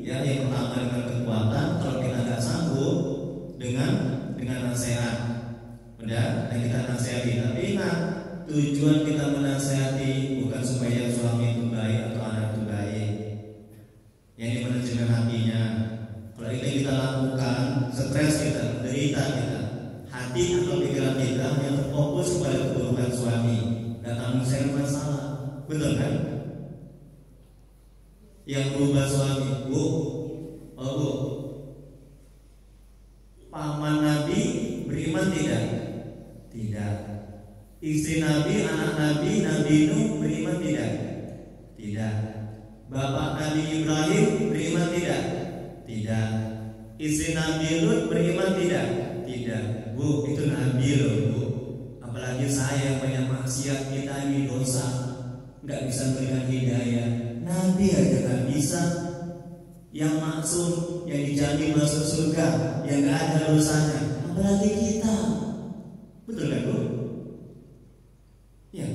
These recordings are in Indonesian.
ya, yang pertama dengan kekuatan, kalau kita nggak sanggup dengan nasihat, udah, dan kita nasihati. Tapi ingat, tujuan kita menasihati bukan supaya suami itu baik atau anak itu baik, yang dimanajemen hatinya. Kalau itu kita lakukan, stres kita, menderita kita, hati atau pikiran kita yang terfokus kepada keburukan suami, dan tanggung jawab masalah, betul kan? Yang berubah suami, bu, paman Nabi beriman tidak? Tidak. Istri Nabi, anak Nabi, Nabi Nuh beriman tidak? Tidak. Bapak Nabi Ibrahim beriman tidak? Tidak. Istri Nabi Lut beriman tidak? Tidak. Bu, itu Nabi loh, bu. Apalagi saya yang banyak maksiat, kita ini dosa, nggak bisa memberikan hidayah. Nabi aja nggak bisa, yang maksum, yang dijamin masuk surga, yang nggak ada dosanya, apalagi kita. Betul kan, bu? Ya.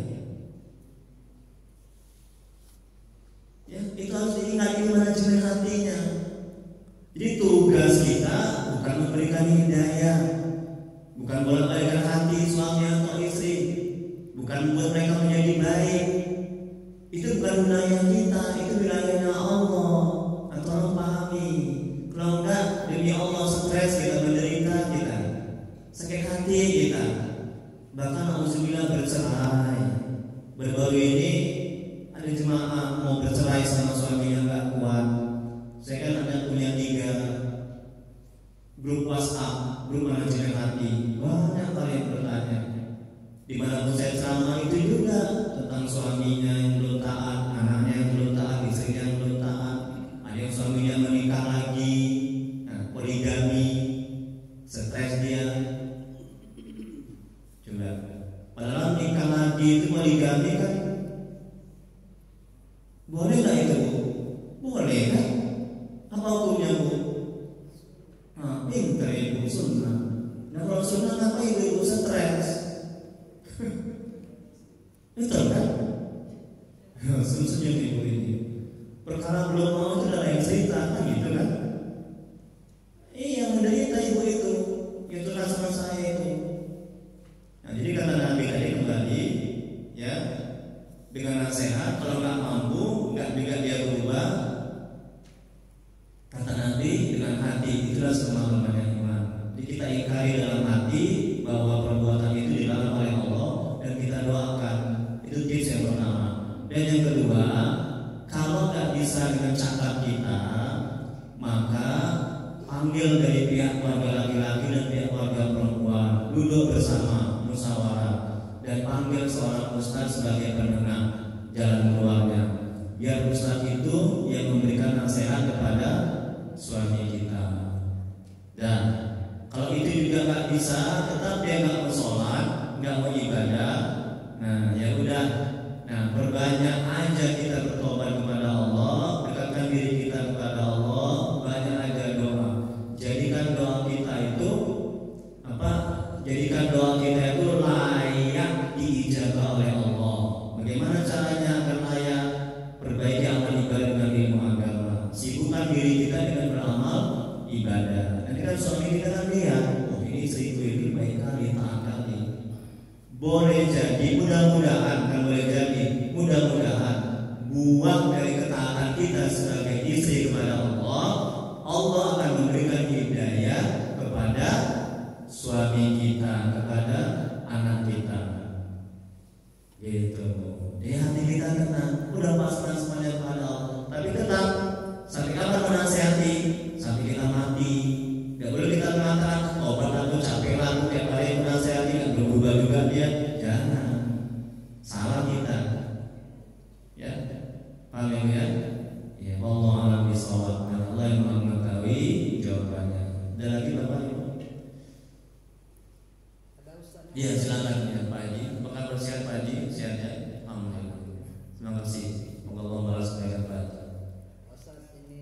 Ya, itu harus diingat, itu manajemen hatinya. Jadi tugas kita bukan memberikan hidayah, bukan bolak-balikan hati suami atau istri, bukan membuat mereka menjadi baik. Itu bukan wilayah kita, itu wilayahnya Allah. Tolong pahami. Kalau enggak, demi Allah stres kita, menderita kita, sakit hati kita, bahkan alhamdulillah bercerai. Baru-baru ini ada jemaah mau bercerai sama suaminya nggak kuat. Saya kan ada punya 3 grup WhatsApp, grup manajemen hati. Banyak kalian bertanya. Di mana saya ceramah itu juga tentang suaminya yang belum taat, anaknya yang belum taat, istrinya yang belum taat, ada yang suaminya menikah lagi, poligami, stres dia. Coba, padahal nikah lagi itu poligami kan boleh nggak itu, bu? Boleh kan? Apa hukumnya, bu? Nah, pintar ibu sunnah. Nah, kalau sunnah apa ibu stres? Betul kan? Senyum ibu ini. Perkara belum mau itu udah lain cerita, kan gitu kan? Iya, menderita ibu itu, yang curhat sama saya itu. Nah, jadi kata Nabi tadi kembali, ya, dengan nasihat. Kalau nggak mampu, nggak dia berubah, kata Nabi, dengan hati. Itulah semua-semuanya iman. Jadi kita ingkari dalam hati bahwa perbuatan itu dilarang oleh Allah, dan kita doakan. Itu tips yang pertama. Dan yang kedua, kalau nggak bisa dengan cakap kita, maka panggil dari pihak keluarga laki-laki dan pihak keluarga perempuan, duduk bersama, musyawarah, dan panggil seorang ustaz sebagai penengah jalan keluarnya, biar ustaz itu yang memberikan nasihat kepada suami kita. Dan kalau itu juga nggak bisa, tetap dia nggak mau sholat, nggak mau ibadah, nah ya udah, nah perbanyak aja kita bertobat kepada Allah, dekatkan diri kita kepada Allah, banyak aja doa. Jadikan doa kita itu apa? Jadikan doa kita itu layak diijabah oleh Allah. Bagaimana caranya agar layak? Perbaiki amal ibadah dengan ilmu agama. Sibukkan diri kita dengan beramal ibadah. Nanti kan suami kita kan lihat, oh ini istriku itu baik kali, taat kali. Boleh jadi, mudah-mudahan, kan boleh jadi, mudah-mudahan buang dari ketaatan kita sebagai istri kepada Allah, Allah akan memberikan hidayah kepada suami kita, kepada anak kita. Gitu. Di hati kita tenang, udah pasrah semuanya kepada Allah. Tapi tetap, sampai kapan menasihati? Sampai kita mati. Gak boleh kita mengatakan, oh aku capek lah, aku tiap hari menasihati, gak berubah juga dia. Jangan. Salah kita. Ya, paham ya? Ya, Allah alam bisawab. Dan Allah yang mengetahui jawabannya. Ada lagi Bapak Ibu? Iya, silakan ya Pak Haji. Apakah bersihat Pak Haji? Sihatnya? Alhamdulillah. Terima kasih. Semoga Allah balas kebaikan Pak Haji. Ustaz, ini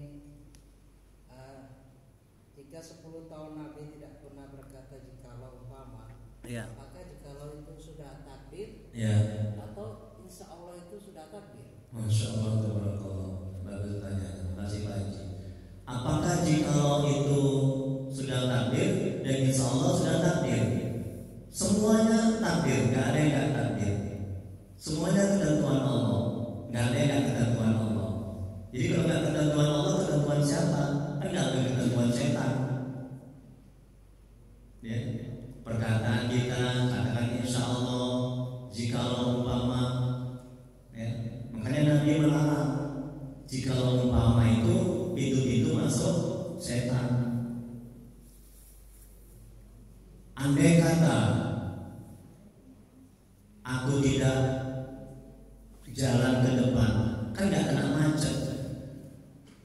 jika 10 tahun Nabi tidak pernah berkata jikalau umpama, Iya. maka jikalau itu sudah takbir, Iya. atau insya Allah itu sudah takbir? Masya Allah, tabarakallah. Bagus tanya. Terima kasih Pak Haji. kalau umpama itu pintu-pintu masuk setan. Andai kata aku tidak jalan ke depan, kan nggak kena macet.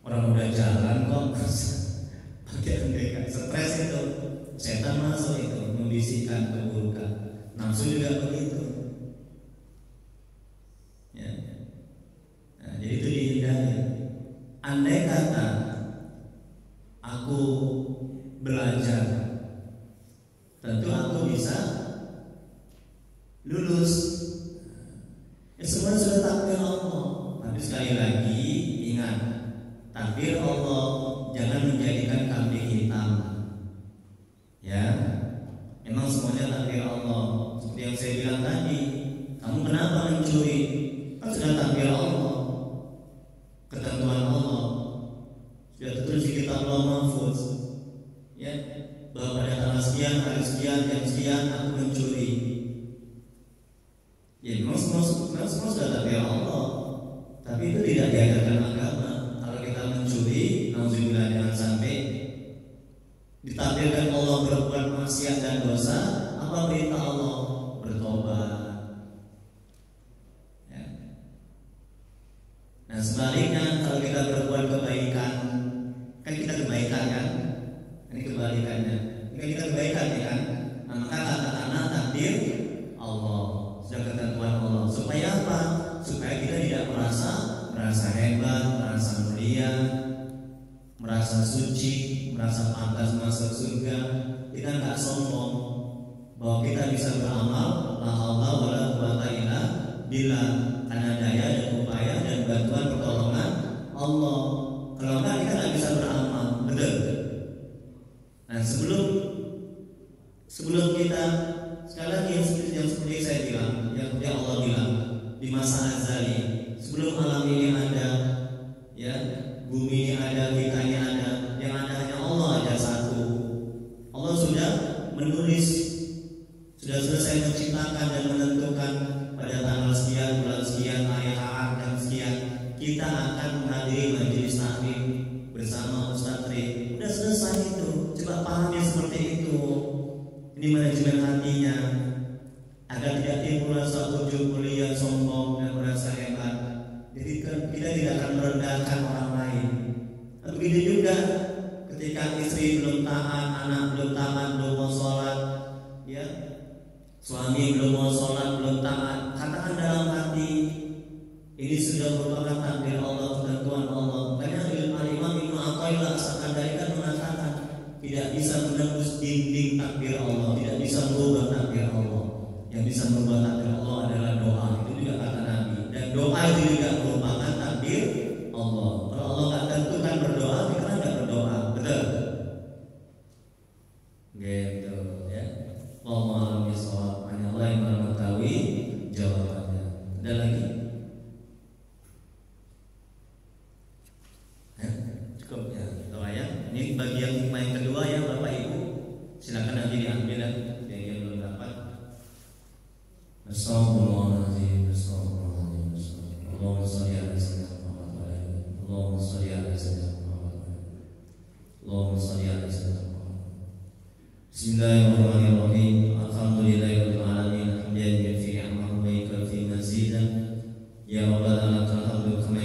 Orang udah jalan kok pakai andai kata, stres itu, setan masuk itu membisikkan keburukan. Nafsu juga begitu. Ya. Nah, jadi itu dihindari. Andai kata aku belajar, tentu aku bisa lulus. Ya, semua sudah takdir Allah. Tapi sekali lagi ingat, takdir Allah jangan menjadikan kambing hitam. Ya, memang semuanya takdir Allah. Seperti yang saya bilang tadi, kamu kenapa mencuri? Kan sudah takdir Allah, ketentuan Allah, sudah tertulis di kitab Allah Mahfuz. Ya, bahwa pada tanggal sekian, hari sekian, jam sekian aku mencuri. Ya, memang semua sudah takdir Allah. Tapi itu tidak diajarkan agama. Kalau kita mencuri, nauzubillah, jangan sampai ditakdirkan Allah berbuat maksiat dan dosa. Apa perintah Allah? Bertobat. Ya. Nah, sebaliknya kalau kita berbuat kebaikan, kan kita kebaikan kan? Ini kebalikannya. Jika kita kebaikan ya kan, nah, maka katakanlah takdir Allah, sudah ketentuan Allah. Supaya apa? Supaya kita tidak merasa hebat, merasa mulia, merasa suci, merasa pantas masuk surga. Kita nggak sombong bahwa kita bisa beramal, la haula wala quwata illa billah, karena daya dan upaya dan bantuan pertolongan Allah. Kalau enggak kita nggak bisa beramal, betul. Nah, sebelum kita sekali lagi yang seperti saya bilang, yang Allah bilang di masa azali, sebelum alam ini ada, ya, bumi ini ada, kita ini ada, yang ada hanya Allah, ada satu. Allah sudah menulis, sudah selesai menciptakan dan menentukan pada tanggal sekian, bulan sekian, hari dan sekian kita akan menghadiri majelis taklim bersama Ustaz Tri. Sudah selesai itu. Coba pahamnya seperti itu. Ini manajemen hatinya, agar tidak timbul rasa ujub, mulia, sombong dan merasa hebat. Jadi kita tidak akan merendahkan orang lain. Begitu juga ketika istri belum taat, anak belum taat, belum mau sholat, ya, suami belum mau sholat, belum taat, katakan dalam hati, ini sudah merupakan takdir Allah, ketentuan Allah. Karena Al-Imam Ibnu Athaillah As-Sakandari kan mengatakan tidak bisa menembus dinding takdir Allah, tidak bisa merubah takdir Allah. Yang bisa merubah takdir Allah adalah doa. Itu juga kata Nabi. Dan doa itu juga merupakan takdir Allah. Kalau Allah nggak tentukan berdoa, kita nggak berdoa, betul? Gitu ya. Wallahu a'lam bishawab. Hanya Allah yang mengetahui jawabannya. Ada lagi? Cukup ya, doa ya. Ini bagian hikmah yang kedua ya Bapak Ibu. Silakan nanti diambil ya, yang belum dapat. Astagfirullahaladzim, astagfirullahaladzim, astagfirullahaladzim. Allahumma sholli ala sayyidina Muhammad. Allahumma sholli ala sayyidina Muhammad. Allahumma sholli ala sayyidina Muhammad. Bismillahirrahmanirrahim. Alhamdulillahirabbil alamin. Hamdan yafi'u ni'amahu wa yakfi mazidan. Ya Rabbana lakal hamdu kama